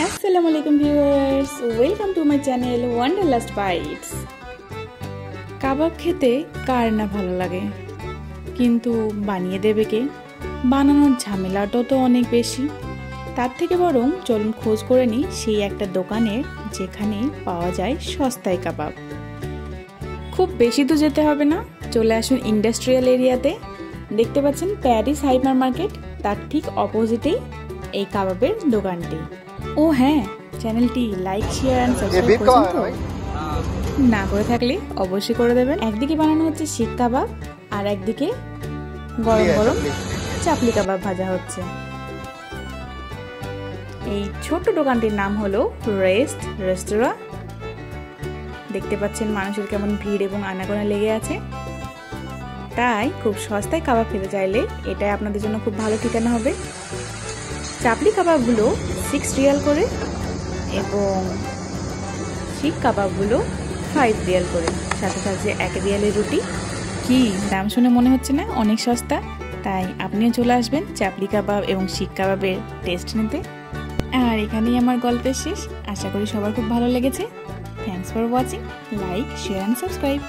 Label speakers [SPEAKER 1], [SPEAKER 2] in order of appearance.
[SPEAKER 1] আসসালামু আলাইকুম viewers, welcome to my channel Wanderlust Bites. কাবাব খেতে কার না ভালো লাগে, কিন্তু বানিয়ে দেবে কে? বানানোর ঝামেলাটাও তো অনেক বেশি। তার থেকে বরং চলুন খোঁজ করে নিই সেই একটা দোকানের যেখানে পাওয়া যায় সস্তায় কাবাব। খুব বেশি তো যেতে হবে না, চলে আসুন ইন্ডাস্ট্রিয়াল এরিয়াতে। দেখতে পাচ্ছেন প্যারিস হাইপার মার্কেট, তার ঠিক অপোজিটেই এই কাবাবের দোকানটি। ও হ্যাঁ, চ্যানেলটি লাইক শেয়ার এন্ড সাবস্ক্রাইব করুন তো? না করে থাকলে অবশ্যই করে দেবেন। একদিকে বানানো হচ্ছে শিক কাবাব আর একদিকে গরম গরম চাপলি কাবাব ভাজা হচ্ছে। এই ছোট্ট দোকানটির নাম হলো রেস্ট রেস্তোরাঁ। দেখতে পাচ্ছেন মানুষের কেমন ভিড় এবং আনাগোনা লেগে আছে। তাই খুব সস্তায় কাবাব খেতে চাইলে এটাই আপনাদের জন্য খুব ভালো ঠিকানা হবে। চাপলি কাবাবগুলো 6 রিয়াল করে এবং শিক কাবাবগুলো 5 রিয়াল করে, সাথে সাথে 1 রিয়ালের রুটি। কি দাম শুনে মনে হচ্ছে না অনেক সস্তা? তাই আপনিও চলে আসবেন চাপলি কাবাব এবং শিক কাবাবের টেস্ট নিতে। আর এখানেই আমার গল্পের শেষ। আশা করি সবার খুব ভালো লেগেছে। Thanks for watching. Like share and subscribe.